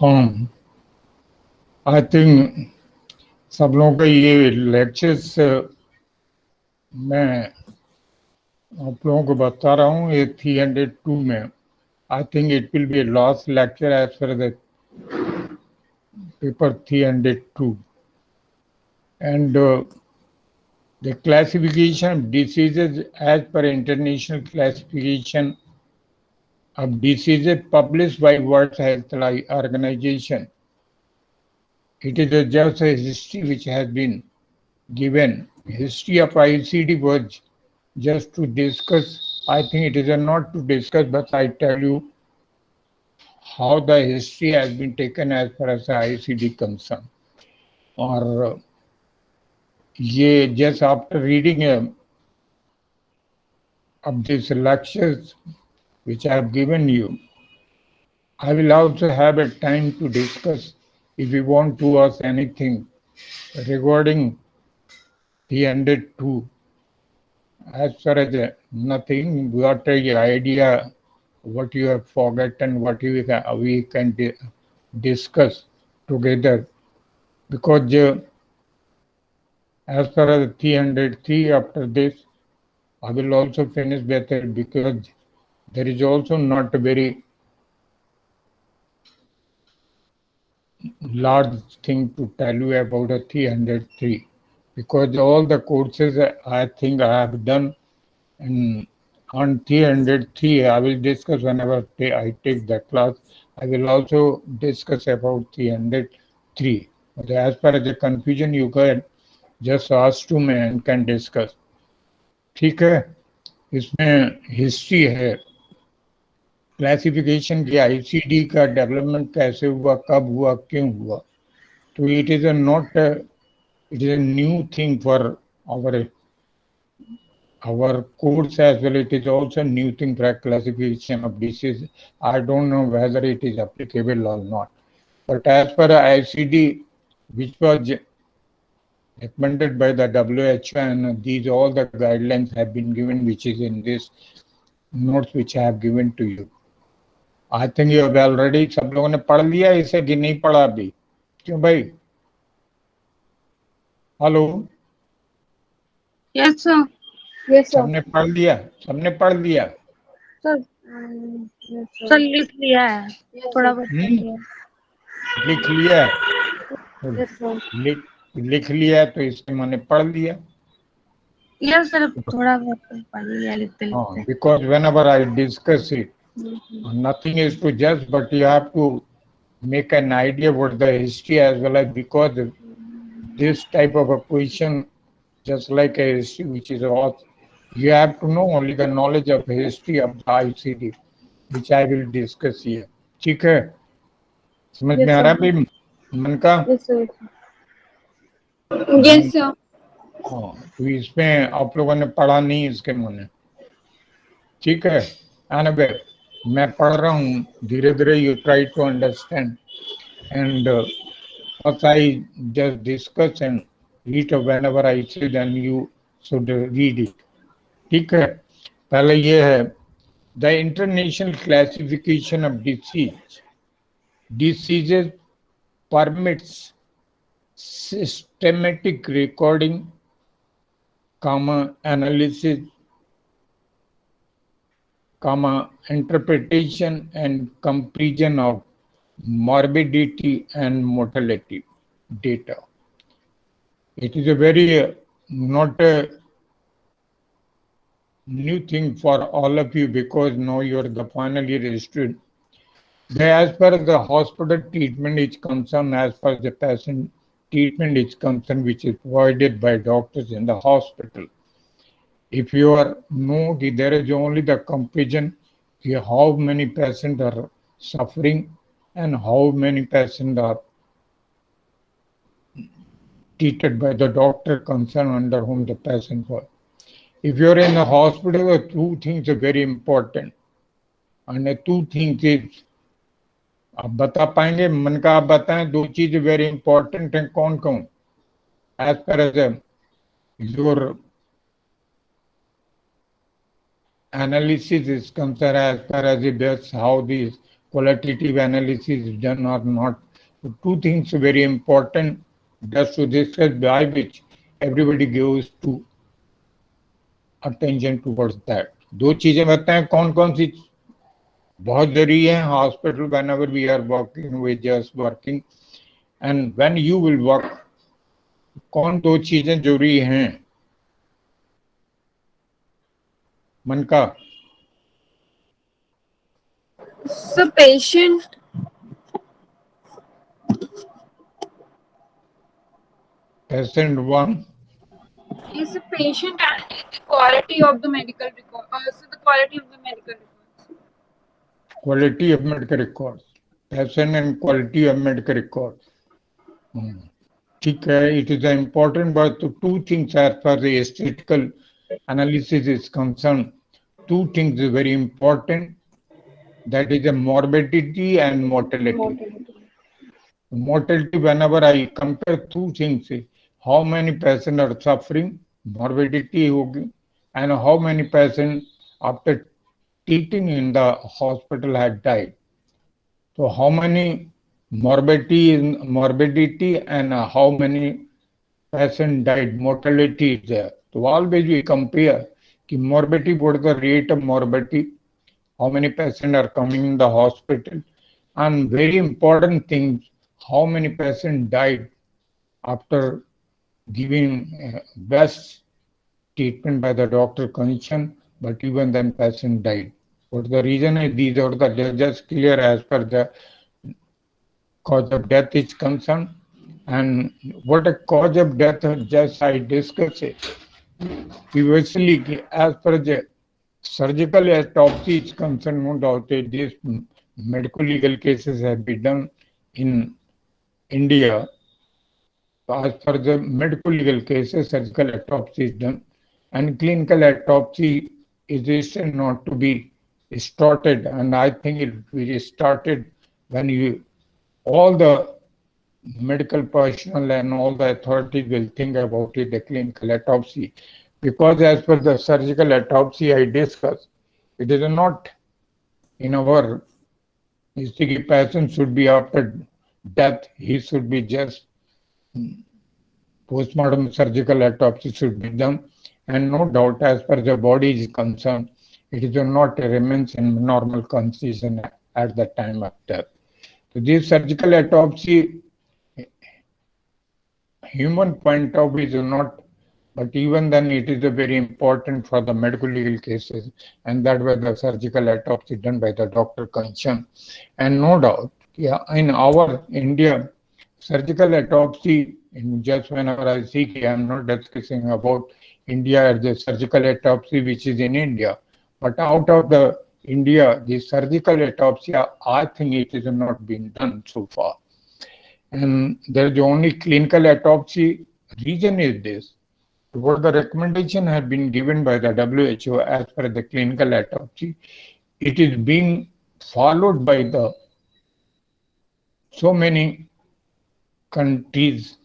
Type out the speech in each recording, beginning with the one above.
हाँ, I think सब लोगों के ये लेक्चर्स मैं आप लोगों को बता रहा हूँ ये 302 में I think it will be last lecture as per the paper 302 and the classification of diseases as per international classification of diseases published by World Health Organization. It is just a history which has been given. History of ICD was just to discuss. I think it is not to discuss, but I tell you how the history has been taken as far as the ICD concerned. Or just after reading of these lectures which I have given you, I will also have a time to discuss if you want to ask anything regarding the 102. As far as nothing, what a idea, what you have forgotten, what we can discuss together. Because as far as 303 after this, I will also finish better because there is also not a very large thing to tell you about a 303 because all the courses I think I have done and on 303 I will discuss whenever I take the class. I will also discuss about 303. But as far as the confusion you can just ask to me and can discuss. ठीक है इसमें history है classification की ICD का development कैसे हुआ कब हुआ क्यों हुआ तो it is not it is a new thing for our course as well. It is also a new thing for classification of disease. I don't know whether it is applicable or not. But as per ICD, which was recommended by the WHO, and these all the guidelines have been given, which is in this notes which I have given to you. I think you have already सब लोगों ने पढ़ लिया इसे कि नहीं पढ़ा अभी क्यों भाई हेलो Yes, sir. सबने पढ़ लिया सर सर लिख लिया है थोड़ा बहुत लिख लिया Yes, sir. लिख लिया तो इसके माने पढ़ लिया Yes, sir. थोड़ा बहुत पढ़ लिया लिखते लिखते because whenever I discuss it nothing is to judge but you have to make an idea what the history as well as because this type of a question just like a history which is all you have to know only the knowledge of history of the ICD which I will discuss here ठीक है समझ में आ रहा है भाई मन का Yes, sir. हाँ तो इसमें आप लोगों ने पढ़ा नहीं इसके माने ठीक है अनबे मैं पढ़ रहा हूँ धीरे धीरे you try to understand and what I just discuss and read whenever I say then you should read it ठीक है पहले ये है the international classification of diseases permits systematic recording analysis interpretation and comparison of morbidity and mortality data. It is a very not a new thing for all of you because now you are the final year student. As far as the hospital treatment is concerned, as far as the patient treatment is concerned, which is provided by doctors in the hospital. If you are know there is only the comparison how many patients are suffering and how many patients are treated by the doctor concerned under whom the patient was. If you're in the hospital, the two things are very important. And the two things is, आप बता पाएंगे मन का, आप बताएं दो चीज very important है, कौन कौन as per as your analysis is concerned, as far as it does how this qualitative analysis is done or not. So two things are very important just to discuss, by which everybody gives to attention towards that. दो चीजें बताएं कौन कौन सी बहुत जरूरी है hospital, whenever we are working, we just working, and when you will work, कौन दो चीजें जरूरी हैं मन का? So patient Patient one, is a patient and the quality of the medical record. Also the quality of the medical records. quality of medical records, patient and quality of medical records. ठीक है, it is important, but two things as far as the statistical analysis is concerned. Two things are very important. That is the morbidity and mortality. Mortality, whenever I compare two things, how many patients are suffering, morbidity होगी, and how many patients after treating in the hospital had died. So how many morbidity and how many patients died, mortality is there. So always we compare कि morbidity, what is the rate of morbidity, how many patients are coming in the hospital, and very important thing, how many patients died after giving best treatment by the doctor condition, but even then patient died. What the reason is, these are the just clear as per the cause of death is concerned. And what a cause of death, just I discussed it. Previously, as per the surgical autopsy is concerned, no doubt these medical legal cases have been done in India. As per the medical legal cases, surgical autopsy is done, and clinical autopsy is still not to be started. And I think it will be started when all the medical personnel and all the authorities will think about it, the clinical autopsy. Because as per the surgical autopsy I discussed, it is not in our history, patient should be after death, he should be just postmortem surgical autopsy should be done. And no doubt, as per the body is concerned, it is not remains in normal condition at the time of death. So this surgical autopsy, human point of view is not, but even then it is a very important for the medical legal cases, and that was the surgical autopsy done by the doctor concerned. And no doubt, yeah, in our India, surgical autopsy, in just whenever I see, I am not discussing about India as the surgical autopsy which is in India, but out of the India, the surgical autopsy, I think it has not been done so far. And there is only clinical autopsy. Reason is this: what the recommendation has been given by the WHO as per the clinical autopsy, it is being followed by the so many countries,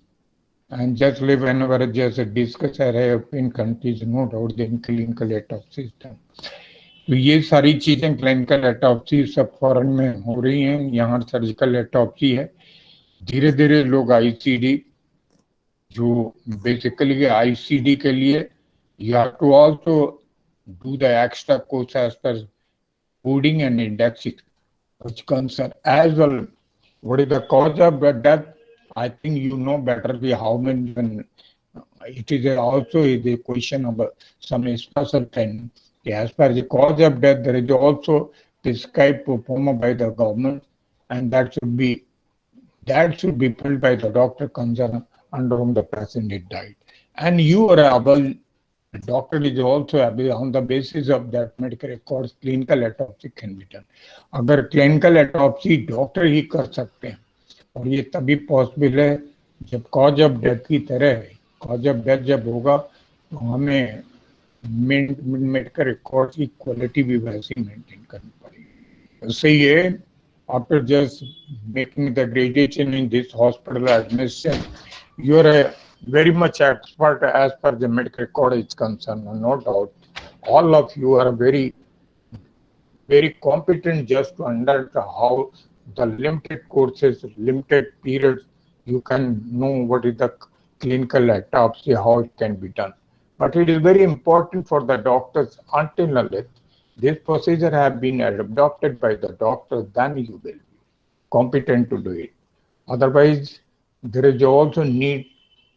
and just live whenever just discuss European countries, no doubt in clinical autopsy system. तो ये सारी चीजें clinical autopsy सब foreign में हो रही हैं, यहाँ सर्जिकल ऑटोप्सी है. धीरे धीरे लोग आईसीडी, जो बेसिकली आईसीडी के लिए you have to also do the extra course as per coding and indexing, which concern as well. What is the cause of death? I think you know better how many. When it is also the question of some special training. As per the cause of death, there is also prescribed performed by the government, and that should be filled by the doctor concerned under whom the patient had died. And you are able, the doctor is also able, on the basis of that medical records, clinical autopsy can be done. अगर clinical autopsy doctor ही कर सकते हैं, और ये तभी possible है जब cause of death की तरह है, कॉज ऑफ डेथ जब होगा तो हमें मेडिकल रिकॉर्ड की क्वालिटी भी वैसी मेंटेन करनी पड़ेगी। उससे ये after just making the graduation in this hospital administration, you are a very much expert as per the medical record is concerned, no doubt. All of you are very, very competent just to understand how the limited courses, limited periods, you can know what is the clinical autopsy, how it can be done. But it is very important for the doctors until unless this procedure have been adopted by the doctor, then you will be competent to do it. Otherwise, there is also need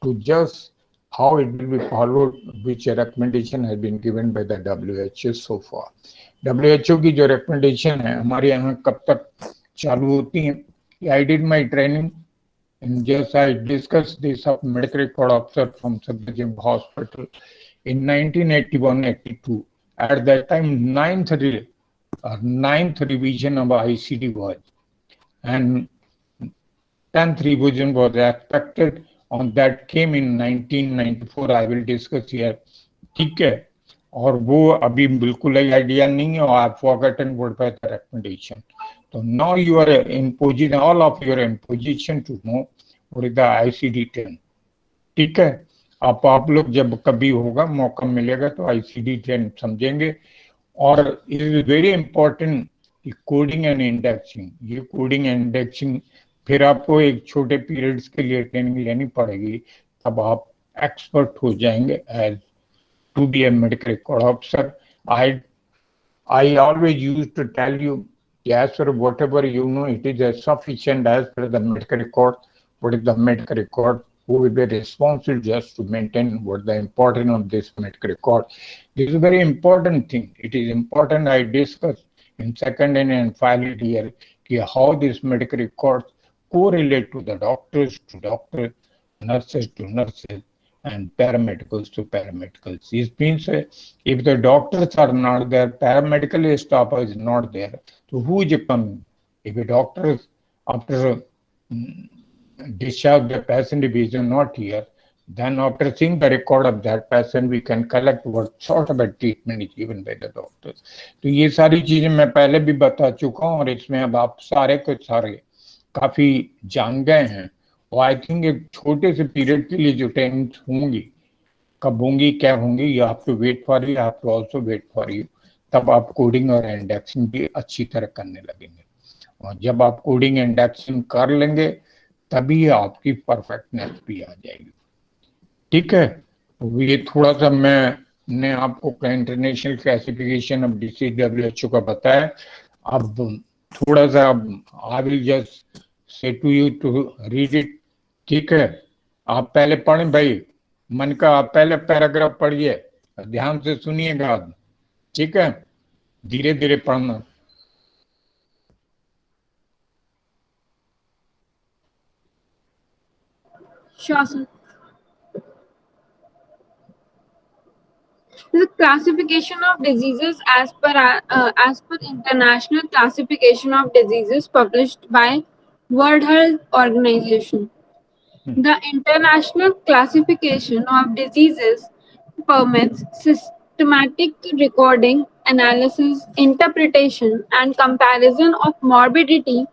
to just how it will be followed, which recommendation has been given by the WHO so far. WHO की जो recommendation है हमारे यहाँ कब तक चालू होती हैं? I did my training and just I discussed this of medical record officer from Satyajit Hospital in 1981-82. At that time, ninth revision of ICD was, and 10th revision was expected. On that came in 1994. I will discuss here. ठीक है, और वो अभी बिल्कुल ही idea नहीं है, और आप forgotten what by the recommendation. So now you are in position, all of you are in position to know what is the ICD-10. ठीक है, आप लोग जब कभी होगा मौका मिलेगा तो ICD-10 समझेंगे। और it is very important coding and indexing. ये कोडिंग एंड इंडेक्सिंग फिर आपको एक छोटे पीरियड्स के लिए ट्रेनिंग लेनी पड़ेगी, तब आप एक्सपर्ट हो जाएंगे as to be a medical record officer. I always used to tell you, as per whatever you know, it is sufficient as per the medical record. What is the medical record? Who will be responsible just to maintain what the importance of this medical record? This is a very important thing. It is important I discuss in second and final year how this medical records correlate to the doctors, nurses to nurses, and paramedicals to paramedicals. This means if the doctors are not there, paramedical staff is not there, so who is coming? If a doctor after discharge the patient is not here, then after seeing the record of that patient, we can collect what sort of a treatment is given by the doctors. तो ये सारी चीजें मैं पहले भी बता चुका हूँ, और इसमें अब आप सारे के सारे काफी जान गए हैं। और आई थिंक एक छोटे से पीरियड के लिए जो ट्रेनिंग होंगी, कब होंगी, क्या होंगी, you have to wait for you, have to also wait for you. तब आप कोडिंग और इंडेक्सिंग भी अच्छी तरह करने लगेंगे, और जब आप कोडिंग इंडेक्सिंग कर लेंगे तभी आपकी परफेक्टनेस भी आ जाएगी। ठीक है, तो ये थोड़ा सा मैंने आपको international classification of disease WHO का बताया। अब थोड़ा सा I will just say to you to read it. ठीक है, आप पहले पढ़ें भाई, मन का आप पहले पैराग्राफ पढ़िए, ध्यान से सुनिएगा। ठीक है, धीरे धीरे पढ़ना। Sure, sir. The classification of diseases as per International Classification of Diseases published by World Health Organization. The International Classification of Diseases permits systematic recording, analysis, interpretation, and comparison of morbidity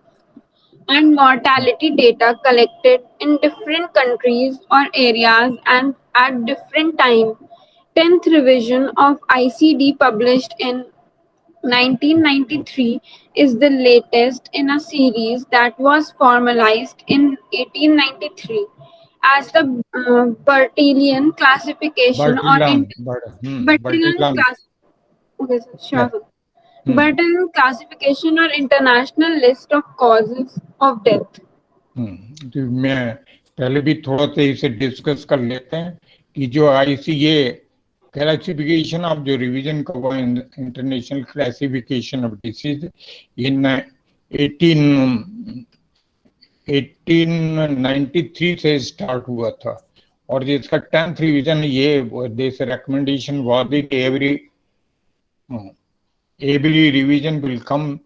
and mortality data collected in different countries or areas and at different time. 10th revision of ICD published in 1993 is the latest in a series that was formalized in 1893 as the Bertillon classification or Bertillon बर्टिलान। class. Okay, sir. Yeah. Sure, sir. Bertillon classification or international list of causes of death. तो मैं पहले भी थोड़ा सा इसे discuss कर लेते हैं कि जो ये क्लासिफिकेशन ऑफ जो रिवीजन का हुआ इंटरनेशनल क्लासिफिकेशन ऑफ डिसीज इन 1893 से स्टार्ट हुआ था, और जिसका 10th रिवीजन ये this recommendation was in every revision will come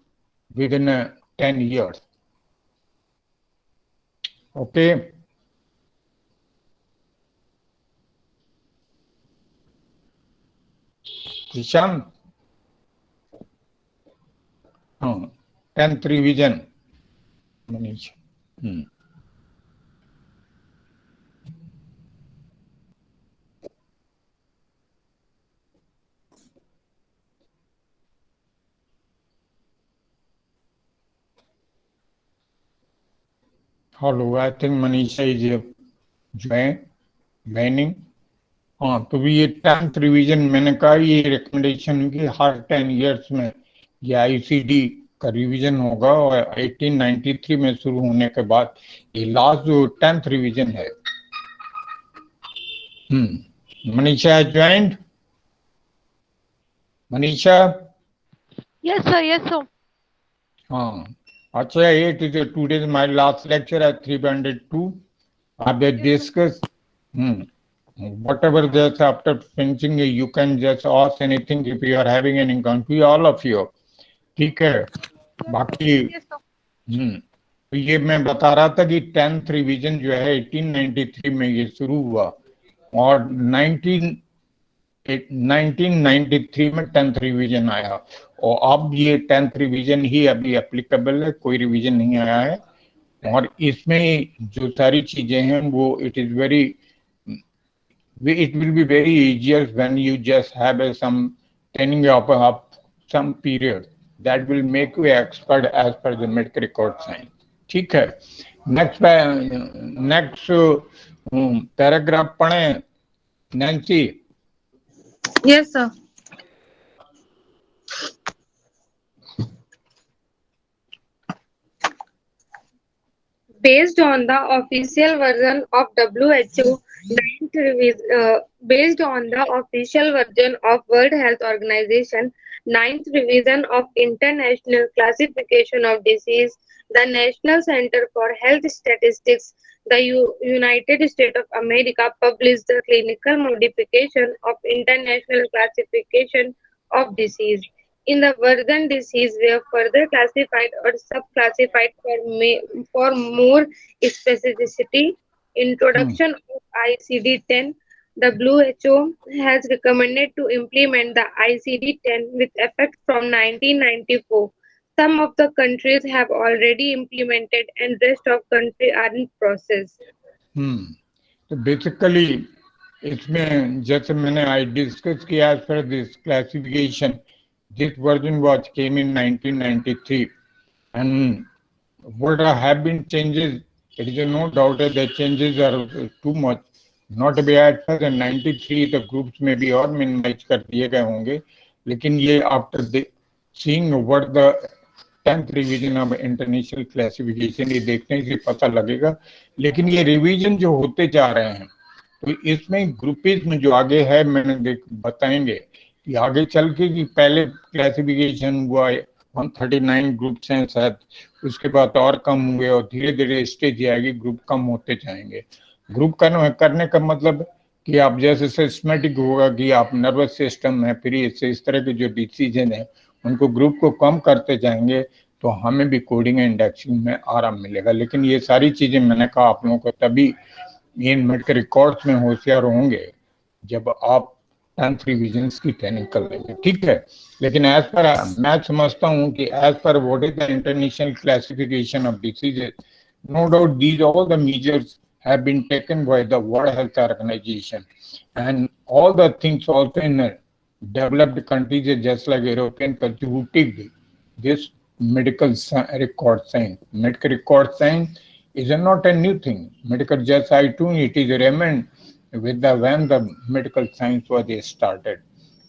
within 10 years. Okay, Ishaan, हाँ 10th revision Manish. Hello, I think Manisha is joining. हाँ, तो ये 10th रिवीजन मैंने कहा, ये रिकमेंडेशन की हर 10 इयर्स में ये आईसीडी का रिवीजन होगा, और 1893 में शुरू होने के बाद ये लास्ट जो 10th रिवीजन है। Manisha joined. Manisha. Yes, sir. Yes, sir. हाँ, अच्छा, it is today's my last lecture at 302. I discuss whatever there's after finishing, you can just ask anything if you are having any country, all of you. ठीक है, बाकी Yes, sir. तो ये मैं बता रहा था कि 10th रिवीजन जो है 1893 में ये शुरू हुआ, और 1993 में 10th रिवीजन आया, और अब ये 10th रिवीजन ही अभी एप्लीकेबल है, कोई रिवीजन नहीं आया है। और इसमें जो सारी चीजें हैं वो it will be very easier when you just have some training of some period that will make you expert as per the medical record science. ठीक है, नेक्स्ट पैराग्राफ पढ़े Nancy. Yes, sir. Based on the official version of WHO, based on the official version of World Health Organization, 9th revision of International Classification of Disease, the National Center for Health Statistics, the United States of America published the clinical modification of International Classification of Disease. In the version, disease were further classified or subclassified for more specificity. Introduction of ICD-10. WHO has recommended to implement the ICD-10 with effect from 1994. Some of the countries have already implemented and rest of countries are in process. तो basically इसमें जैसे मैंने I discuss किया, as per this classification, this version was came in 1993, and what have been changes, it is no doubt that the changes are too much, not be at first, and 93 the groups में भी और minimise कर दिए गए होंगे, लेकिन ये after seeing what the 10th revision of international classification, ये देखने से पता लगेगा। लेकिन ये रिवीजन जो होते जा रहे हैं, तो इसमें ग्रुपेज में जो आगे है मैंने बताएंगे कि आगे चल के कि पहले क्लासिफिकेशन हुआ 139 ग्रुप्स हैं शायद, उसके बाद और कम हुए, और धीरे धीरे स्टेज आएगी ग्रुप कम होते जाएंगे। ग्रुप करने का मतलब कि आप जैसे सिस्टमेटिक होगा कि आप नर्वस सिस्टम है, फिर इस तरह के जो डिसीजन है उनको ग्रुप को कम करते जाएंगे, तो हमें भी कोडिंग एंड इंडेक्सिंग में आराम मिलेगा। लेकिन ये सारी चीजें मैंने कहा आप लोगों को तभी इन मेडिकल रिकॉर्ड्स में होशियार होंगे जब आप 10th रिवीजन्स की ट्रेनिंग कर लेंगे, ठीक है। लेकिन एज पर मैं समझता हूँ कि as per what is the international classification of diseases, no doubt these all the measures have been taken by the World Health Organization, and all the things also in developed countries, just like European countries who take this medical record science. Medical record science is not a new thing. Medical, just I too, it is remained with the when the medical science was started.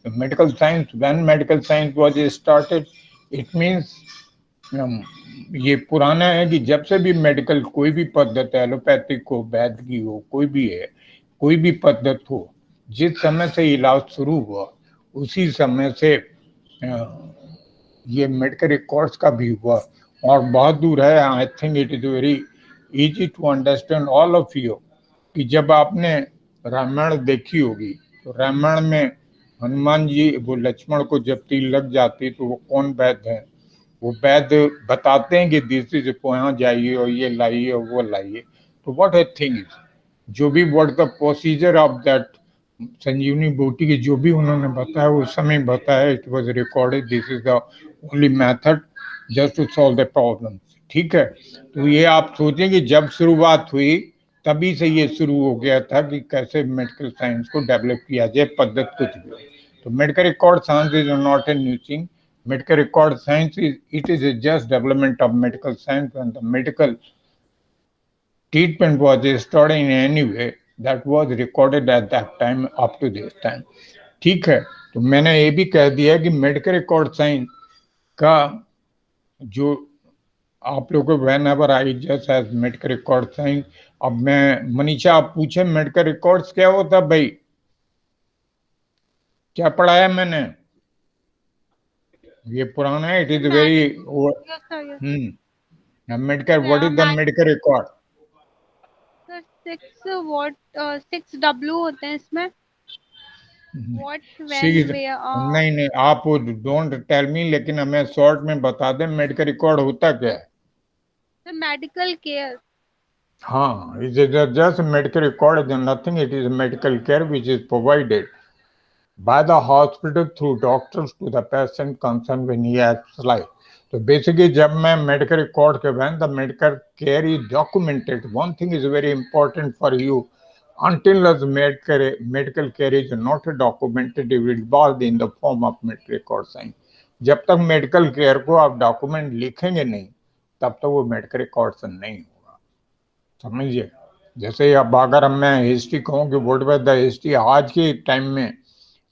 The medical science, when medical science was started, it means ये पुराना है कि जब से भी medical कोई भी पद्धत है, एलोपैथिक हो, वैद्य की हो, कोई भी है, कोई भी पद्धत हो, जिस समय से इलाज शुरू हुआ उसी समय से ये मेडिकल रिकॉर्ड्स का भी हुआ, और बहुत दूर है। I think it is very easy to understand all of you कि जब आपने रामायण देखी होगी, तो रामायण में हनुमान जी वो लक्ष्मण को जब तीर लग जाती तो वो कौन वैद्य है, वो वैद्य बताते हैं कि दिस इज वहाँ जाइए और ये लाइए और वो लाइए। तो व्हाट आई थिंक इज जो भी what the procedure of that Sanjeevani बूटी की जो भी उन्होंने बताया उस समय बताया, it was recorded, this is the only method just to solve the problem. ठीक है, तो ये आप सोचें कि जब शुरुआत हुई तभी से ये शुरू हो गया था कि कैसे मेडिकल साइंस को डेवलप किया जाए, पद्धति कुछ भी। तो medical record science is not a new thing, medical record science is, it is a just development of medical science, and the medical treatment was stored in any way that was recorded at that time up to this time। ठीक है, तो मैंने ये भी कह दिया कि medical record science का जो आप लोगों को whenever I just as medical record science. अब मैं मनीषा, आप पूछे मेडिकल रिकॉर्ड्स क्या होता भाई, क्या पढ़ाया मैंने? ये पुराना है, it is very Yes, sir. Yes. Medical, what is the medical record? Sir, 6 होते हैं इसमें. What, when, where? नहीं आप डोंट टेल मी, लेकिन हमें शॉर्ट में बता दें मेडिकल रिकॉर्ड होता क्या है? Sir, medical care. हाँ, it is just medical record is nothing, it is medical care which is provided by the hospital through doctors to the patient concerned when he has life। तो basically जब मैं medical record के when the medical care is documented, one thing is very important for you, until as medical care is not documented, it will involved in the form of medical record sign। जब तक medical care को आप document लिखेंगे नहीं तब तक वो medical record नहीं होगा, समझिए। जैसे अब अगर मैं हिस्ट्री कहूँ कि व्हाट वाज द हिस्ट्री आज के टाइम में,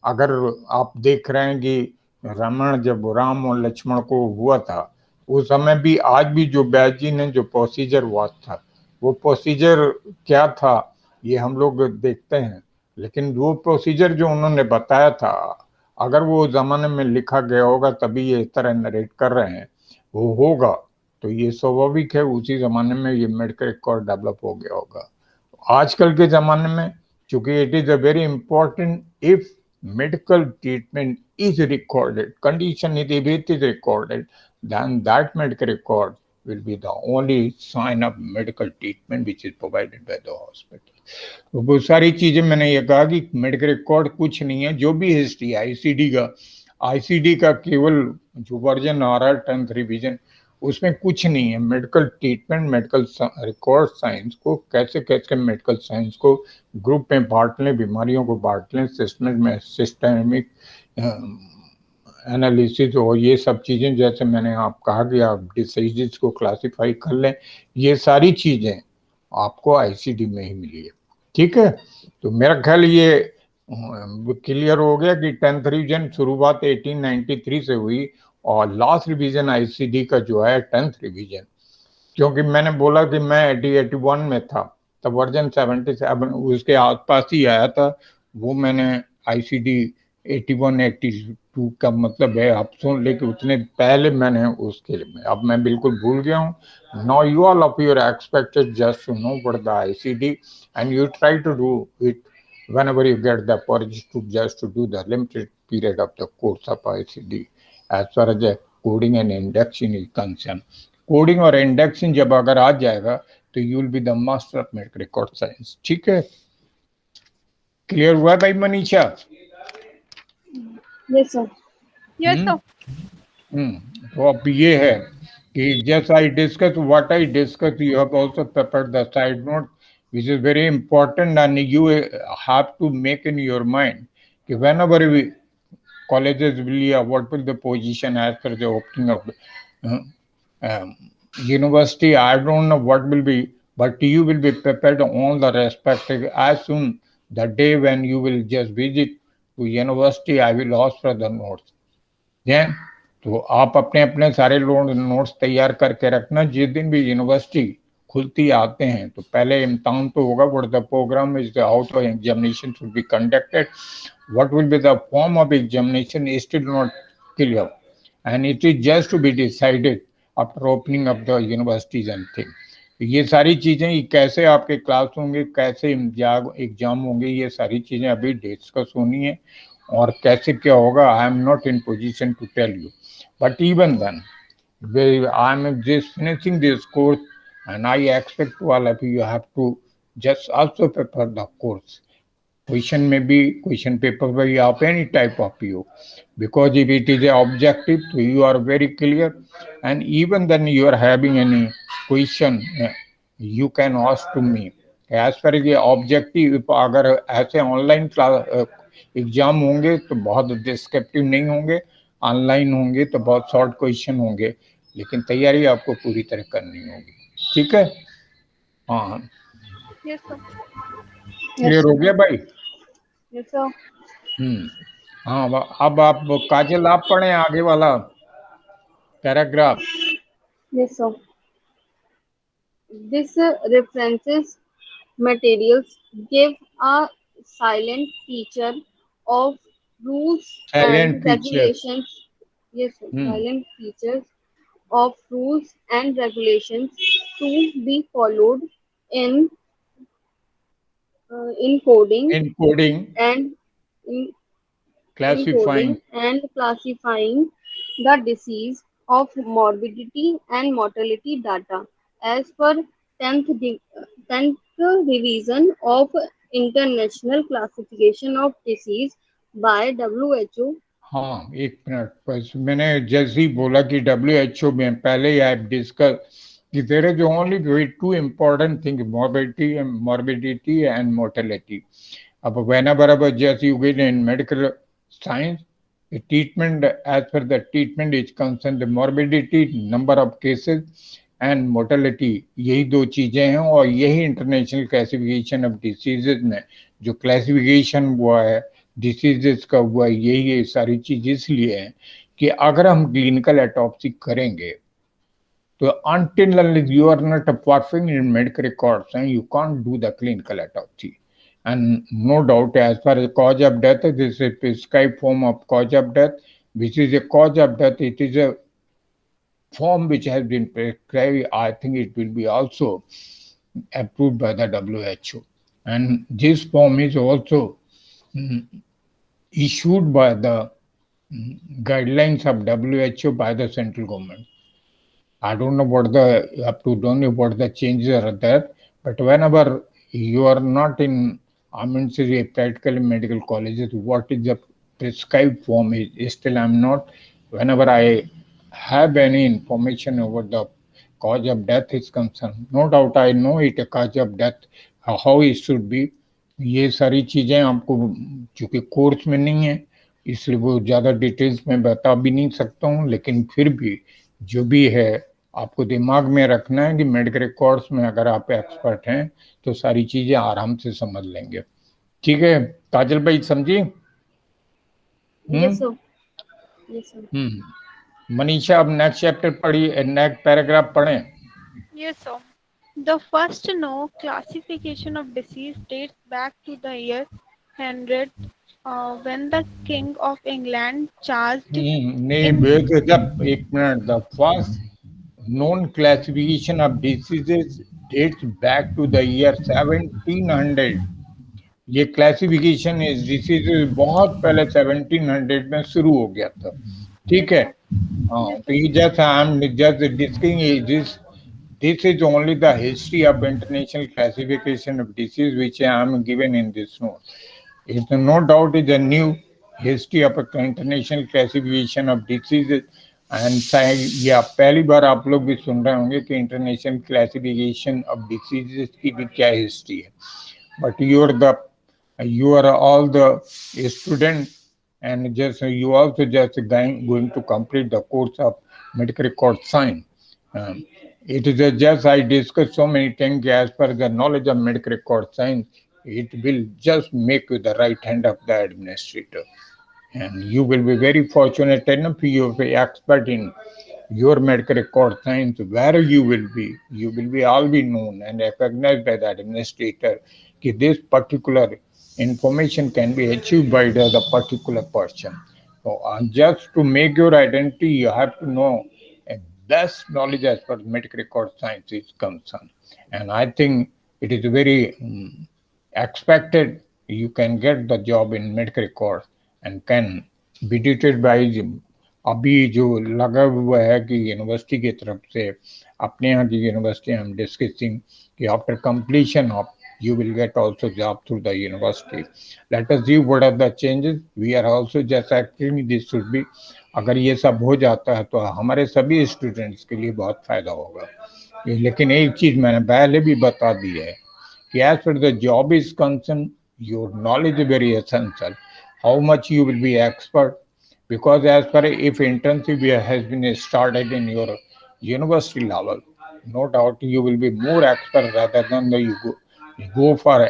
अगर आप देख रहे हैं कि रामायण जब राम और लक्ष्मण को हुआ था उस समय भी, आज भी जो व्यास जी ने जो प्रोसीजर हुआ था वो प्रोसीजर क्या था ये हम लोग देखते हैं, लेकिन वो प्रोसीजर जो उन्होंने बताया था अगर वो जमाने में लिखा गया होगा तभी ये इस तरह नरेट कर रहे हैं वो होगा, तो ये स्वाभाविक है उसी जमाने में ये मेडिकल रिकॉर्ड डेवलप हो गया होगा। आजकल के जमाने में चूंकि it is a very important, if medical treatment is recorded, condition is if it is recorded, then that medical record will be the only sign of medical treatment which is provided by the hospital। तो बहुत सारी चीजें मैंने ये कहा कि medical record कुछ नहीं है, जो भी हिस्ट्री आईसीडी का केवल जो वर्जन आ रहा है 10th रिवीजन उसमें कुछ नहीं है। Medical treatment, medical record science को कैसे कैसे मेडिकल साइंस को ग्रुप में बांट लें, बीमारियों को बांट लें, सिस्टमिक एनालिसिस और ये सब चीजें, जैसे मैंने आप कहा कि आप डिसीजेस को क्लासिफाई कर लें, ये सारी चीजें आपको आईसीडी में ही मिली है। ठीक है, तो मेरा ख्याल ये क्लियर हो गया कि 10th रिवीजन शुरुआत 1893 से हुई और लास्ट रिवीजन आईसीडी का जो है 10th रिवीजन, क्योंकि मैंने बोला कि मैं 81 में था तब वर्जन 77 उसके आसपास ही आया था, वो मैंने आईसीडी 81 82 का मतलब है आप सुन ले कि उतने पहले मैंने उसके लिए, अब मैं बिल्कुल भूल गया हूँ। Now you all of your expected just to know what the ICD and you try to do it whenever you get the opportunity to just to do the limited period of the course of ICD as far as the coding and indexing is concerned। Coding और indexing जब अगर आ जाएगा तो you will be the master of medical record science. ठीक है, clear हुआ भाई Manisha? Yes, sir. Yes, sir. तो अब ये है कि just I discuss what I discuss, you have also prepared the side note which is very important, and you have to make in your mind कि whenever we colleges will what will the position as per the opening of university, I don't know what will be, but you will be prepared on the respective as soon the day when you will just visit to university, I will ask for the notes। then तो आप अपने अपने सारे notes तैयार करके रखना, जिस दिन भी यूनिवर्सिटी खुलती आते हैं तो पहले इम्तिहान तो होगा, what the programme is, how the examination should be conducted, what will be the form of examination is still not clear, and it is just to be decided after opening of the universities and things। ये सारी चीजें कैसे आपके class होंगे, कैसे exam होंगे, ये सारी चीजें अभी डिस्कस होनी है और कैसे क्या होगा, I am not in position to tell you, but even then I am just finishing this course and I expect all of you have to just also prepare the course Question may be question paper by of any type of you, because if it is a objective, so you are very clear, and even then you are having any question, you can ask to me. As far as the objective, अगर ऐसे online class exam होंगे तो बहुत descriptive नहीं होंगे, online होंगे तो बहुत शॉर्ट क्वेश्चन होंगे, लेकिन तैयारी आपको पूरी तरह करनी होगी, ठीक है? हाँ, Yes, sir. क्लियर हो गया भाई? Yes, sir. हाँ, अब आप काजल आप पढ़े आगे वाला paragraph. Yes, sir. This references materials give a silent picture of rules silent and feature. regulations. Yes, sir. Silent features of rules and regulations to be followed in coding encoding, and in classifying, encoding and classifying the disease of morbidity and mortality data as per 10th revision of International Classification of Disease by WHO. हाँ एक minute, बस मैंने जैसे ही बोला कि WHO में पहले ही आप डिस्कस कि there is only two important thing, morbidity and mortality. अब whenever जैसे you get in medical science, the treatment, as per the treatment is concerned, the morbidity, number of cases and mortality, यही दो चीजें हैं, और यही international classification of diseases में जो क्लासिफिकेशन हुआ है डिसीजेस का हुआ, यही ये सारी चीज इसलिए है कि अगर हम क्लिनिकल ऑटोप्सी करेंगे तो until unless you are not perfect in medical records and you can't do the clinical autopsy. And no doubt, as far as cause of death, this is a prescribed form of cause of death, which is a cause of death. It is a form which has been prescribed. I think it will be also approved by the WHO. And this form is also issued by the guidelines of WHO by the central government. I don't know what the up to don't know what the changes are there, but whenever you are not in, I mean, say practical medical colleges, what is the prescribed form is still I'm not. Whenever I have any information over the cause of death is concerned, no doubt I know it a cause of death, how it should be. ये सारी चीजें आपको चूंकि course में नहीं है इसलिए वो ज्यादा डिटेल्स में बता भी नहीं सकता हूँ, लेकिन फिर भी जो भी है आपको दिमाग में रखना है कि मेडिकल रिकॉर्ड्स में अगर आप एक्सपर्ट हैं तो सारी चीजें आराम से समझ लेंगे, ठीक है? काजल भाई समझी? Yes, sir. Yes, sir. Manisha अब नेक्स्ट चैप्टर पढ़ी, नेक्स्ट पैराग्राफ पढ़ें। Yes, sir. The first known classification of disease dates back to the year 100, when the King of England charged नहीं in जब एक minute, the first known classification of diseases dates back to the year 1700. ये classification इस diseases बहुत पहले 1700 में शुरू हो गया था, ठीक है? हाँ, तो ये just I am just discussing this is only the history of international classification of disease which I am given in this note. It's no doubt is a new history of international classification of diseases. And या पहली बार आप लोग भी सुन रहे होंगे कि international classification of diseases की भी क्या हिस्ट्री है, but you are all the student and just you also just going to complete the course of medical record science. It is just I discussed so many things as per the knowledge of medical record science. It will just make you the right hand of the administrator, and you will be very fortunate enough you will be expert in your medical record science. Where you will be all be known and recognized by the administrator that this particular information can be achieved by the particular person. So just to make your identity you have to know a best knowledge as far as medical record science is concerned, and I think it is very expected you can get the job in medical record and can be treated by अभी जो लगा हुआ है कि university की तरफ से अपने यहाँ की यूनिवर्सिटी हम डिस्कसिंग कि after completion of you will get also job through the university. Let us see what are the changes. We are also just acting this should be. अगर ये सब हो जाता है तो हमारे सभी स्टूडेंट्स के लिए बहुत फायदा होगा। लेकिन एक चीज मैंने पहले भी बता दी है कि as far the job is concerned, your knowledge is very essential. How much you will be expert, because as far if internship has been started in your university level, no doubt you will be more expert rather than you go for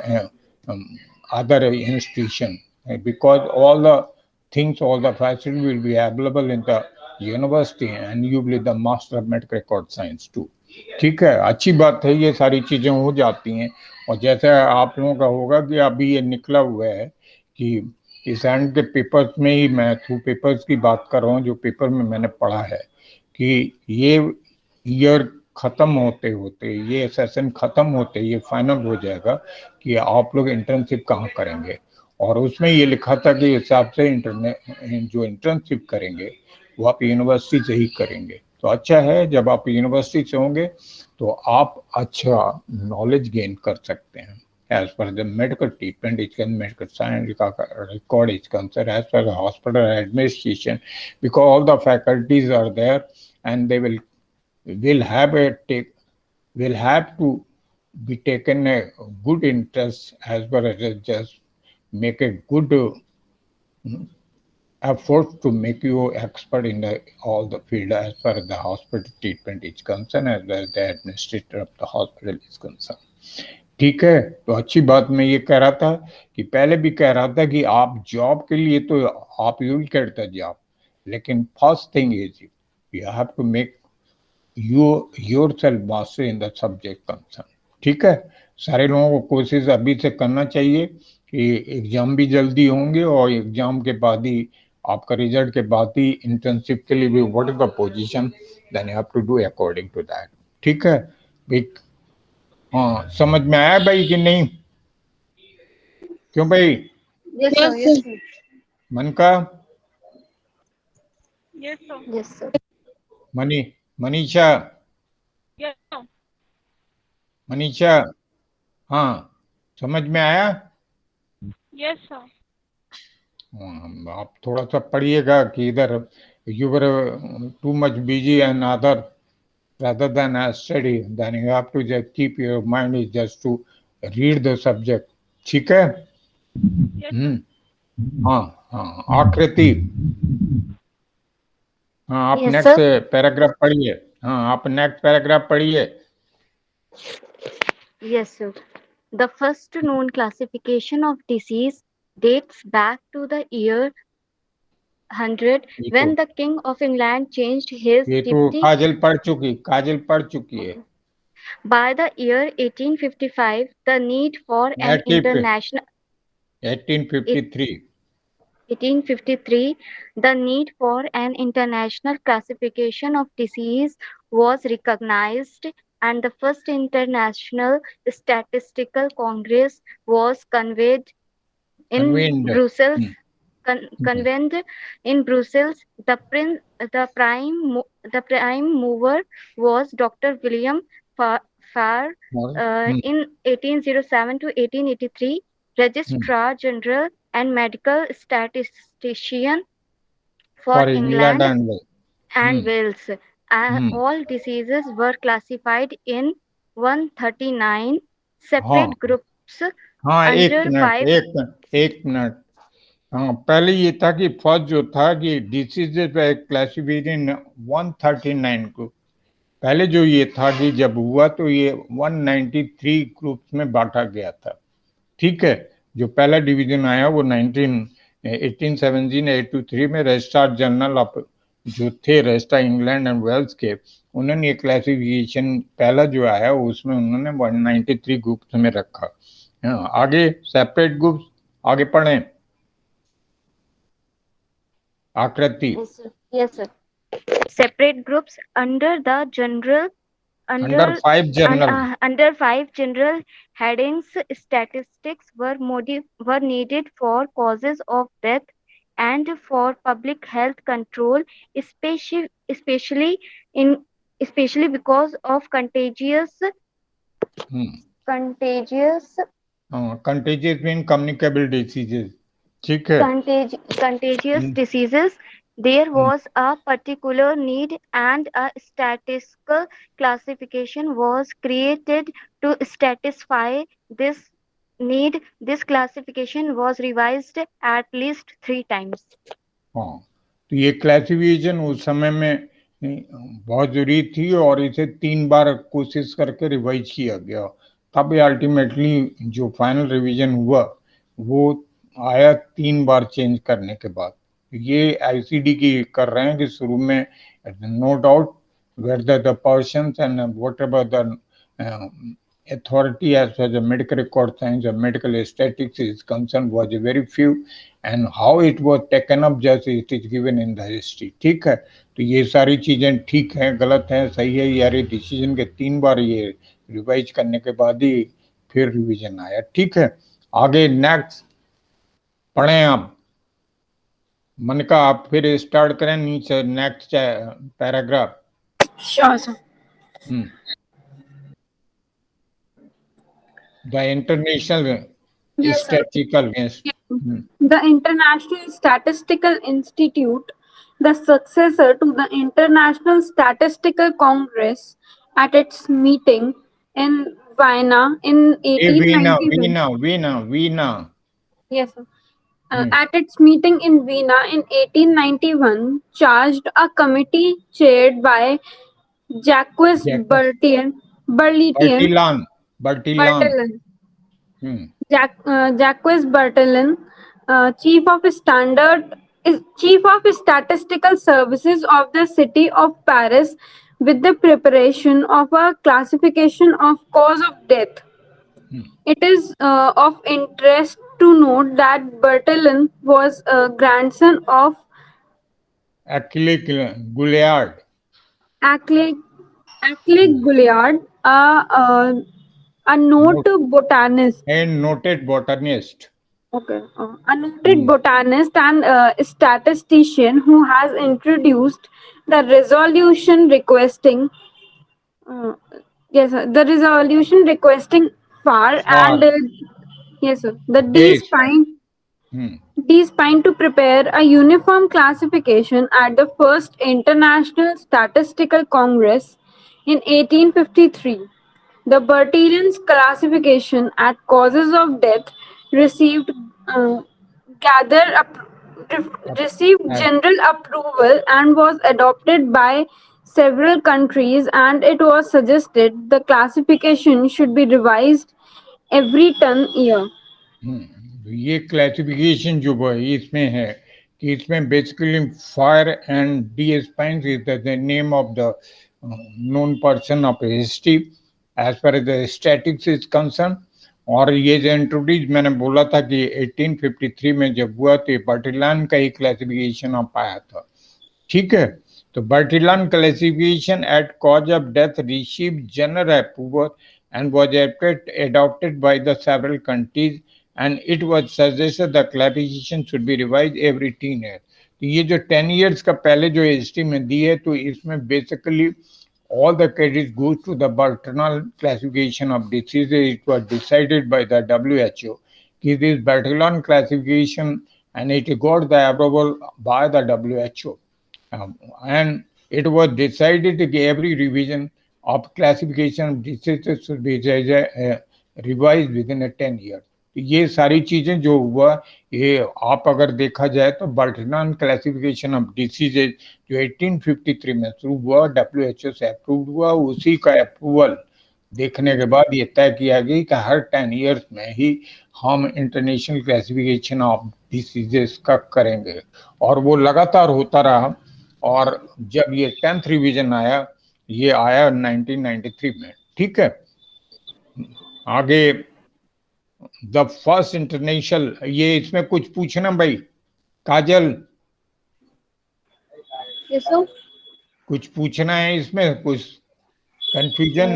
other institution. Because all the things, all the facilities will be available in the university, and you will be the master of medical record science too. ठीक है, अच्छी बात है, ये सारी चीजें हो जाती हैं। और जैसे आप लोगों का होगा कि अभी ये निकला हुआ है कि इस एंड के पेपर्स में ही, मैं थ्रू पेपर्स की बात कर रहा हूँ, जो पेपर में मैंने पढ़ा है कि ये ईयर खत्म होते होते, ये सेशन खत्म होते ये फाइनल हो जाएगा कि आप लोग इंटर्नशिप कहाँ करेंगे। और उसमें ये लिखा था कि हिसाब से जो इंटर्नशिप करेंगे वो आप यूनिवर्सिटी से ही करेंगे। तो अच्छा है, जब आप यूनिवर्सिटी से होंगे तो आप अच्छा नॉलेज गेन कर सकते हैं as per the medical treatment is concerned, medical science record is concerned, as per the hospital administration, because all the faculties are there and they will have to be taken a good interest as well as just make a good effort to make you expert in all the field as far as the hospital treatment is concerned, as well as the administrator of the hospital is concerned. ठीक है, तो अच्छी बात मैं ये कह रहा था कि पहले भी कह रहा था कि आप जॉब के लिए तो आप you will get the job, लेकिन first thing is you have to make yourself master in the subject concern. ठीक है, सारे लोगों को कोशिश अभी से करना चाहिए कि एग्जाम भी जल्दी होंगे और एग्जाम के बाद ही, आपका रिजल्ट के बाद ही इंटर्नशिप के लिए भी what is the position, then you have to do according to that. ठीक है भाई, हाँ समझ में आया भाई कि नहीं? क्यों भाई? Yes, sir. Yes, sir. मन का Yes, sir. Yes, sir. Manisha Yes, sir. Manisha, हाँ समझ में आया? Yes, sir. आप थोड़ा सा पढ़िएगा कि इधर you were too much busy and other rather than a study, then you have to just keep your mind is just to read the subject. ठीक है? Yes, sir. हाँ हाँ, आकृति, हाँ आप Yes, नेक्स्ट sir. पैराग्राफ पढ़िए। हाँ आप नेक्स्ट पैराग्राफ पढ़िए। Yes, sir. The first known classification of disease dates back to the year 100 ये when तो the King of England changed his ये तो deputy. काजल पढ़ चुकी है। By the year 1855, the need for an international 1853 1853, the need for an international classification of disease was recognized, and the first International Statistical Congress was convened in convened. Brussels. Hmm. Convened in Brussels. The prime mover was Dr. William Farr. In 1807 to 1883, Registrar General and medical statistician for England and Wales. All diseases were classified in 139 separate groups. हाँ under एक minute, हाँ पहले ये था कि first जो था कि डिसीजेज क्लासिफाइड इन 139 ग्रुप। पहले जो ये था कि जब हुआ तो ये 193 ग्रुप्स में बांटा गया था। ठीक है, जो पहला डिवीजन आया वो 1883 में रजिस्ट्रार जनरल ऑफ जो थे रजिस्ट्रार इंग्लैंड एंड वेल्स के, उन्होंने ये क्लासिफिकेशन पहला जो आया उसमें उन्होंने 193 ग्रुप्स में रखा। आगे सेपरेट ग्रुप्स, आगे पढ़ें आकृति। Yes, sir. Separate groups under the general under five general headings. Statistics were needed for causes of death and for public health control, especially because of contagious contagious mean communicable diseases, ठीक है। Contagious hmm, diseases, there hmm, was a particular need and a statistical classification was created to satisfy this need. This classification was revised at least 3 times. हाँ, तो ये classification उस समय में बहुत जरूरी थी और इसे 3 बार कोशिश करके रिवाइज किया गया। तब अल्टीमेटली जो फाइनल रिवीजन हुआ वो आया 3 बार चेंज करने के बाद। ये आईसीडी की कर रहे हैं कि शुरू में no doubt whether the persons and whatever the authority as far as the medical record science or medical statistics is concerned was very few, and how it was taken up just it is given in the history, ठीक है। तो ये सारी चीजें ठीक हैं, गलत हैं, सही है, यार डिसीजन के 3 बार ये रिवाइज करने के बाद ही फिर रिवीजन आया, ठीक है। आगे नेक्स्ट पढ़ें आप। मन का आप फिर स्टार्ट करें नीचे next paragraph. Sure, sir. The international Yes, sir. statistical The International Statistical Institute, the successor to the International Statistical Congress, at its meeting in Vienna in Vienna, 1891. Vienna. Yes, sir. At its meeting in Vienna in 1891, charged a committee chaired by Jacques Bertillon, Bertillon. Jacques Bertillon, chief of statistical services of the city of Paris, with the preparation of a classification of cause of death. It is of interest to note that Bertillon was a grandson of Achille Gouliard. Achille Gouliard, a botanist. And noted botanist. Okay. A noted botanist and statistician who has introduced the resolution requesting, yes, sir, the resolution requesting far and yes, sir, the D spine to prepare a uniform classification at the first International Statistical Congress in 1853. The Bertillon's classification at causes of death received gather received general approval and was adopted by several countries, and it was suggested the classification should be revised every 10 years. ये classification जो इसमें है कि इसमें basically fire and the spines is the name of the known person of history as far as the statics is concern. और ये जो introduce मैंने बोला था कि 1853 में जब हुआ तो बर्टिलान का ही क्लासिफिकेशन आप आया था, ठीक है। तो Bertillon classification at cause of death receive general approval and was adopted by the several countries, and it was suggested the classification should be revised every 10 years. तो ये जो 10 years का पहले जो हिस्ट्री में दी है तो इसमें basically all the credit goes to the Bertillon classification of diseases. It was decided by the WHO. This Bertillon classification and it got the approval by the WHO. And it was decided that every revision of classification of diseases should be revised within a 10 years. ये सारी चीजें जो हुआ ये आप अगर देखा जाए तो बर्टिलान क्लासिफिकेशन ऑफ डिसीजेज जो 1853 में शुरू हुआ WHO से अप्रूव हुआ, उसी का अप्रूवल देखने के बाद ये तय किया गया कि हर 10 इयर्स में ही हम इंटरनेशनल क्लासिफिकेशन ऑफ डिसीजेस का करेंगे, और वो लगातार होता रहा। और जब ये 10th रिवीजन आया ये आया 1993 में, ठीक है। आगे द फर्स्ट इंटरनेशनल, ये इसमें कुछ पूछना भाई काजल? कुछ पूछना है इसमें, कुछ confusion?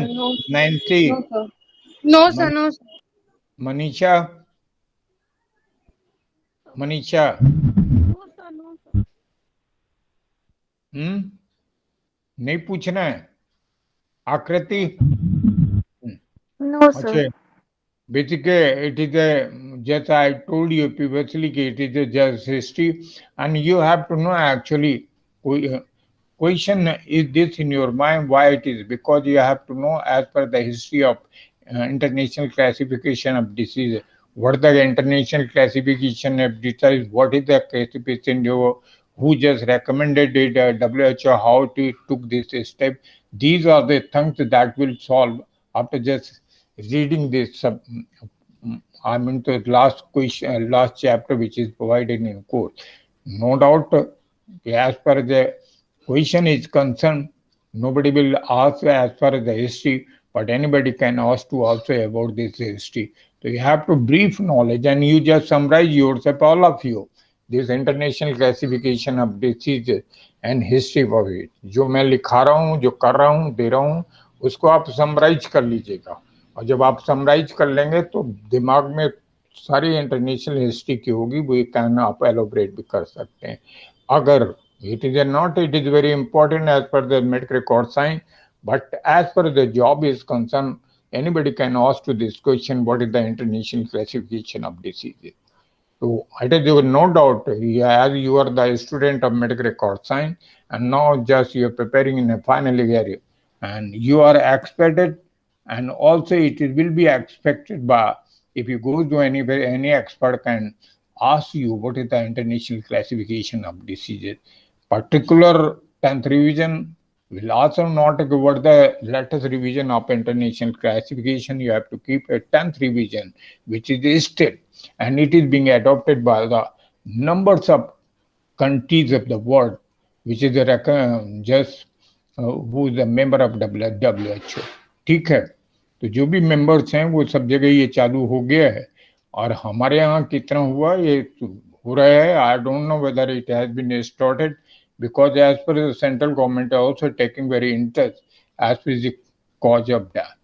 Nancy? No sir. Manisha? नहीं पूछना है? Akriti? No sir. Basically, it is a, just I told you previously, it is a just history, and you have to know actually. Question is this in your mind why it is, because you have to know as per the history of international classification of disease, what the international classification of disease, what is the classification who just recommended it, WHO, how it took this step. These are the things that will solve after just reading this I mean the last question, last chapter which is provided in course. No doubt, as per the question is concerned, nobody will ask as far as the history, but anybody can ask to also about this history. So you have to brief knowledge and you just summarize yourself, all of you, this international classification of diseases and history of it. जो मैं लिखा रहा हूँ, जो कर रहा हूँ, दे रहा हूँ, उसको आप समराइज कर लीजिएगा, और जब आप समराइज कर लेंगे तो दिमाग में सारी इंटरनेशनल हिस्ट्री की होगी, वो ये कहना आप एलोबरेट भी कर सकते हैं. अगर it is not, it is very important as per the medical record sign, but as per the job is concerned, anybody can ask to this question, what is the international classification of diseases. So it is no doubt, as you are the student of medical record science, and now just you are preparing in a final year, and you are expected, and also it will be expected by, if you go to anywhere, any expert can ask you what is the international classification of diseases. Particular 10th revision will also not cover the latest revision of international classification. You have to keep a 10th revision, which is still, and it is being adopted by the numbers of countries of the world, which is just who is a member of WHO. ठीक है, तो जो भी members हैं वो सब जगह ये चालू हो गया है, और हमारे यहाँ कितना हुआ ये हो रहा है, I don't know whether it has been started, because as per the central government are also taking very interest as per the cause of death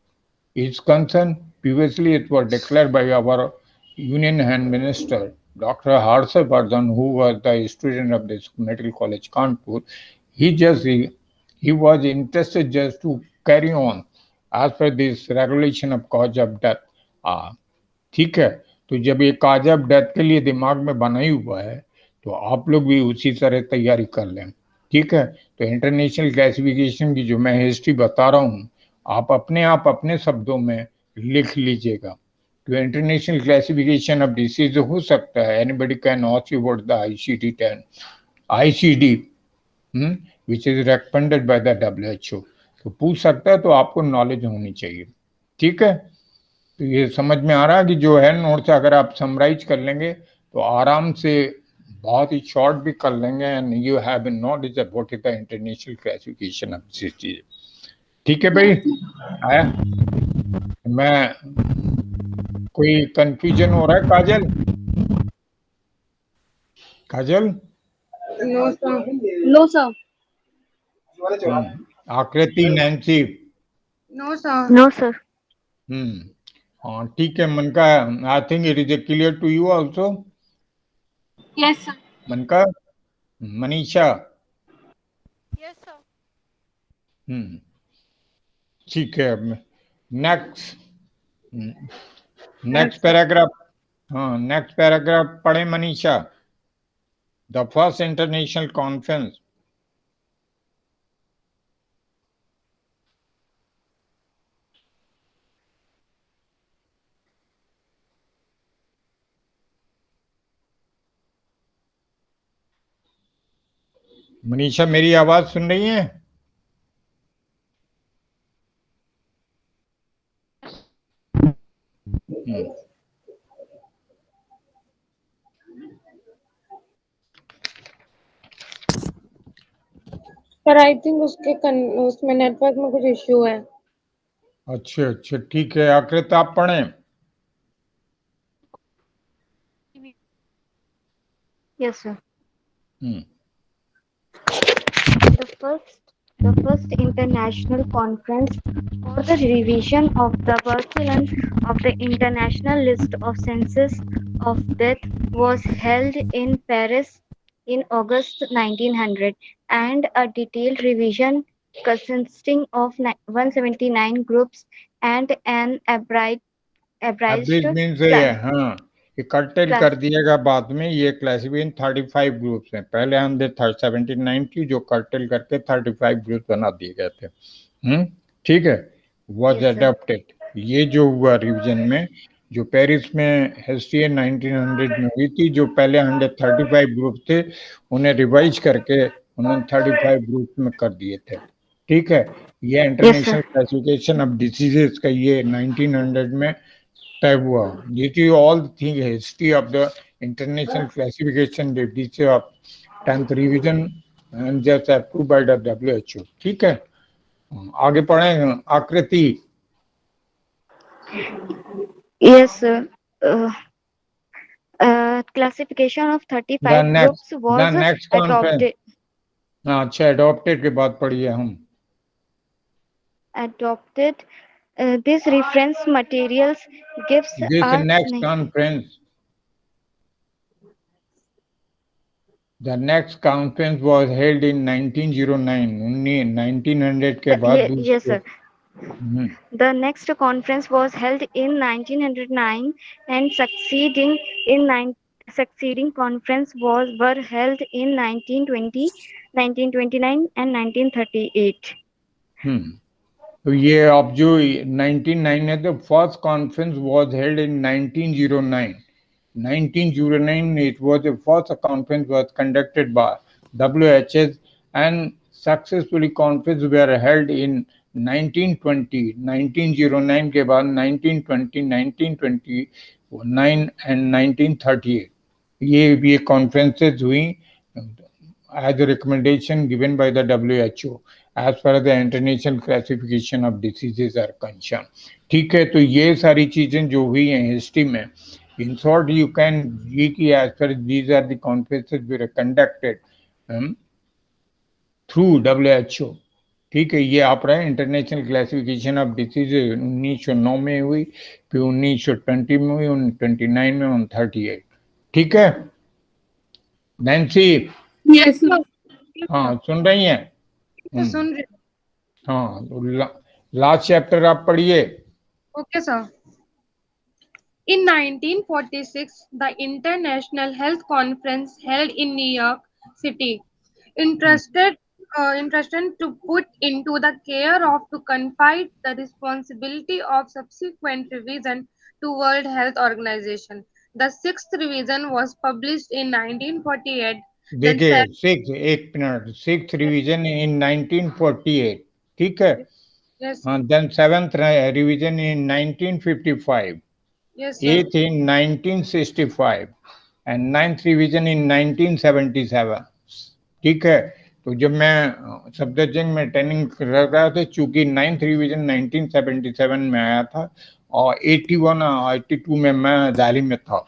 is concerned. Previously, it was declared by our Union Hand Minister, Dr. Harsha Vardhan, who was the student of this Medical College Kanpur. He was interested just to carry on as per this regulation of cause of death. ठीक है, तो जब ये cause of death के लिए दिमाग में बना ही हुआ है, तो आप लोग भी उसी तरह तैयारी कर लें. ठीक है, तो इंटरनेशनल क्लासिफिकेशन की जो मैं हिस्ट्री बता रहा हूँ, आप अपने शब्दों में लिख लीजिएगा. तो इंटरनेशनल क्लासिफिकेशन ऑफ डिसीज हो सकता है, anybody can ask you what the ICD-10 ICD which is recommended by the WHO, तो पूछ सकता है, तो आपको नॉलेज होनी चाहिए. ठीक है, तो ये समझ में आ रहा है कि जो है नोट्स अगर आप समराइज कर लेंगे तो आराम से बहुत ही शॉर्ट भी कर लेंगे, and you have knowledge about the international classification of disease. ठीक है भाई, आया मैं कोई कंफ्यूजन हो रहा है? Kajal, Kajal, No, sir. No, sir. Akriti, Nancy, No, sir. No, sir. हाँ ठीक है. मन का, I think it is clear to you also. Yes, sir. मन का, मनीषा. Yes, sir. ठीक है. Next next paragraph. हाँ, नेक्स्ट पैराग्राफ पढ़े Manisha. The first international conference. Manisha मेरी आवाज सुन रही है? सर आई थिंक उसमें नेटवर्क में कुछ इश्यू है. अच्छा अच्छा ठीक है. आकृत आप पढ़ें. Yes, sir. Hmm The first international conference for the revision of the Barcelona of the International List of Census of Death was held in Paris in August 1900, and a detailed revision consisting of 179 groups and an abridged abridged means class. हाँ, ये cartel कर दिएगा बाद में। ये classification 35 groups हैं। पहले हमने 79 की, जो कर्टेल करके 35 ग्रुप बना दिए गए थे। ठीक है, वॉज Yes, sir. अडॉप्टेड। ये जो हुआ रिवीजन में, जो पेरिस में हिस्ट्री 1900 में हुई थी, जो पहले 135 ग्रुप थे, उन्हें रिवाइज करके उन्होंने 35 ग्रुप में कर दिए थे। ठीक है, ये इंटरनेशनल क्लासिफिकेशन ऑफ डिसीजेस का ये 1900 में तय हुआ। ये थी all thing history of the international classification disease of 10th revision and just approved by the WHO। ठीक है, आगे पढ़ें। आकृति। Yes, sir. Classification of 35 groups was next adopted. अच्छा, अडॉप्टेड के बाद पढ़िए हम। Adopted. This reference materials gives This us next conference. The next conference was held in 1909. 1900 के बाद। Yes, sir. The next conference was held in 1909 and succeeding conference were held in 1920, 1929 and 1938. तो ये अब जो 1909 है, the first conference was held in 1909. 1909 it was the first conference was conducted by WHS, and successfully conference were held in 1920. 1909 के बाद 1920, 1929 and 1938 ये conferences हुई as a recommendation given by the WHO as far as the international classification of diseases are concerned. ठीक है, तो ये सारी चीजें जो हुई हैं हिस्ट्री में, in short you can ये कि as far as these are the conferences were conducted through WHO। ठीक है, ये आप रहे इंटरनेशनल क्लासिफिकेशन ऑफ डिसीज 1909 में हुई, फिर 1920 में हुई, 1929 में, 1938। ठीक है नैन्सी। Yes, sir. हाँ, सुन रही हैं? सुन रही। हाँ, लास्ट चैप्टर आप पढ़िए। Okay, sir. In 1946, the International Health Conference held in New York City, interested to put into the care of to confide the responsibility of subsequent revision to World Health Organization. The sixth revision was published in 1948. देखिए, एक minute, six revision इन 1948। ठीक है, हाँ, then seventh revision in 1955, eighth in 1965 and ninth revision in 1977। ठीक है, तो जब मैं सफदरजंग में ट्रेनिंग कर रहा था, चूंकि 9th रिवीजन 1977 में आया था और 81 82 में मैं दिल्ली में था,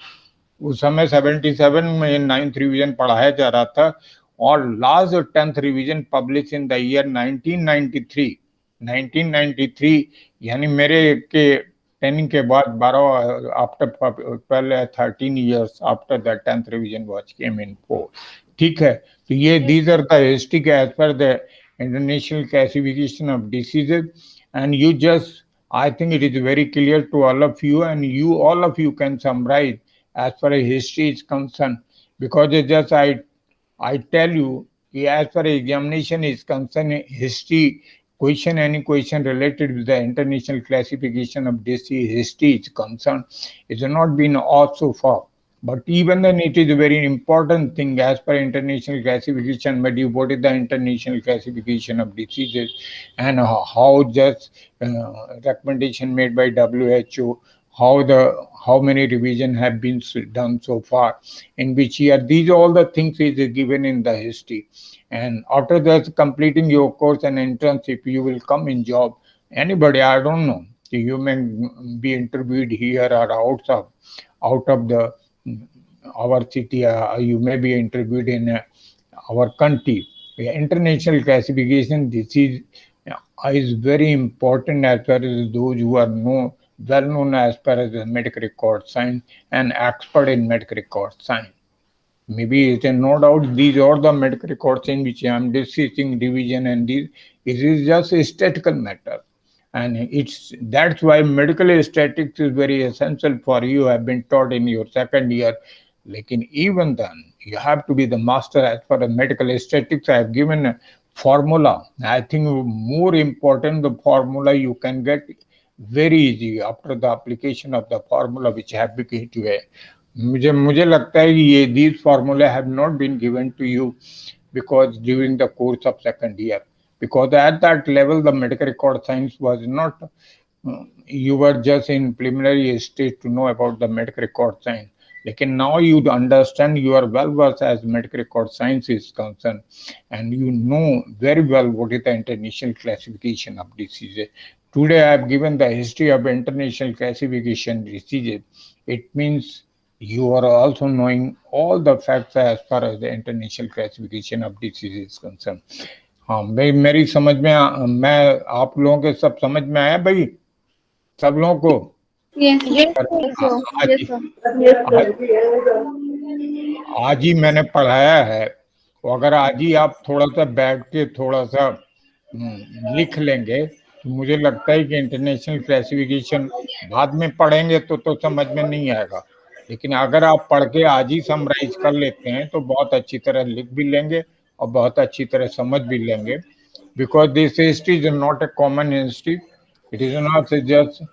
उस समय 77 में 9th रिवीजन पढ़ाया जा रहा था, और last 10th revision publish in the year 1993। यानी मेरे के ट्रेनिंग के बाद 12 आफ्टर पहले 13 years after the 10th revision was came in force. ठीक है, तो ये these are the history as per the international classification of diseases, and you just I think it is very clear to all of you, and all of you can summarize as far as history is concerned, because it just I tell you, as far as examination is concerned, history question, any question related with the international classification of disease history is concerned, it has not been off so far. But even then, it is a very important thing as per international classification. But what is the international classification of diseases, and how just recommendation made by WHO, how many revision have been done so far, in which year? These all the things is given in the history. And after that, completing your course and internship, you will come in job. Anybody, I don't know, you may be interviewed here or out of the our city, you may be interviewed in our country. International classification, this is very important as far as those who are well known as far as the medical record science and expert in medical record science. Maybe it is no doubt these are the medical records in which I am discussing division, and this it is just a statistical matter. and that's why medical statistics is very essential for you. Have been taught in your second year. Like even then, you have to be the master as far as medical statistics. I have given a formula. I think more important the formula you can get very easy after the application of the formula which have been given to you. मुझे लगता है कि ये these formula have not been given to you because during the course of second year, because at that level the medical record science was not you were just in preliminary stage to know about the medical record science. Lekin now you understand, you are well versed as medical record science is concerned, and you know very well what is the international classification of diseases. Today I have given the history of international classification diseases. It means you are also knowing all the facts as far as the international classification of diseases is concerned. हाँ भाई, मेरी समझ में मैं आप लोगों के सब समझ में आया भाई, सब लोगों को? Yes. आज ही मैंने पढ़ाया है, तो अगर आज ही आप थोड़ा सा बैठ के थोड़ा सा लिख लेंगे तो मुझे लगता है कि इंटरनेशनल क्लासिफिकेशन बाद में पढ़ेंगे तो समझ में नहीं आएगा, लेकिन अगर आप पढ़ के आज ही समराइज कर लेते हैं तो बहुत अच्छी तरह लिख भी लेंगे और बहुत अच्छी तरह समझ भी लेंगे. Because this history is not a common history, it is not just,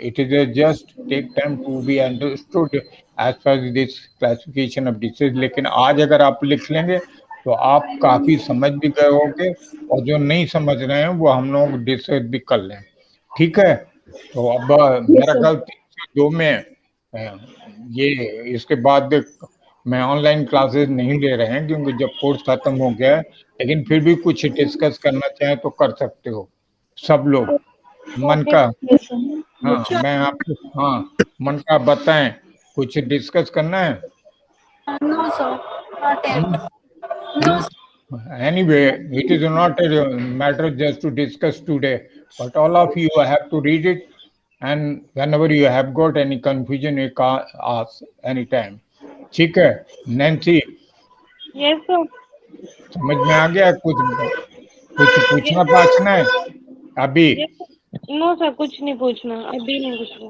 it is just take time to be understood as far as this classification of disease. लेकिन आज अगर आप लिख लेंगे तो आप काफी समझ भी गए होंगे, और जो नहीं समझ रहे हैं वो हम लोग डिस्कस भी कर लें. ठीक है, तो अब मेरा ख्याल 302 में ये इसके बाद मैं ऑनलाइन क्लासेस नहीं ले रहे हैं क्योंकि जब कोर्स खत्म हो गया है, लेकिन फिर भी कुछ डिस्कस करना चाहें तो कर सकते हो सब लोग. मन का हाँ मैं आपको मन का बताएं, कुछ डिस्कस करना है? No, sir. Not yet. No, sir. Anyway, it is not a matter just to discuss today, but all of you have to read it, and whenever you have got any confusion, you can ask anytime. ठीक है Nancy? Yes, sir. समझ में आ गया? कुछ पूछना पाछना है अभी? No sir, कुछ नहीं पूछना, अभी नहीं पूछना.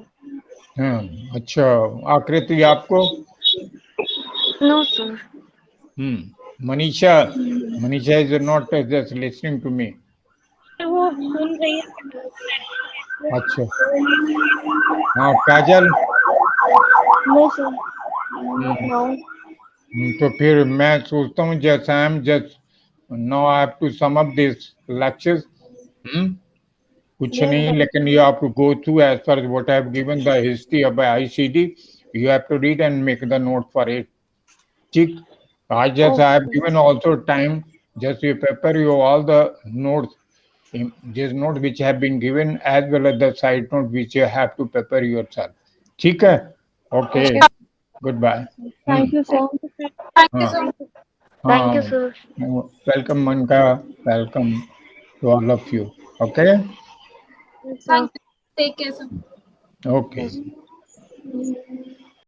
हाँ अच्छा, आकृति आपको? No, sir. Manisha is not just listening to me. वो सुन रही है. अच्छा हाँ काजल? No, sir. No. तो फिर मैं सोचता हूँ जैसा I am just now I have to sum up this lectures. कुछ नहीं, लेकिन you have to go through as far as what I have given the history of ICD. You have to read and make the note for it. ठीक, I have given also time, just you prepare you all the notes, these notes which have been given as well as the side note which you have to prepare yourself. ठीक है? Okay. Goodbye. Thank you, sir. Thank you, sir. Thank you, sir. Welcome Manka. Welcome to all of you. Okay. Thank you. Take care, sir. Okay.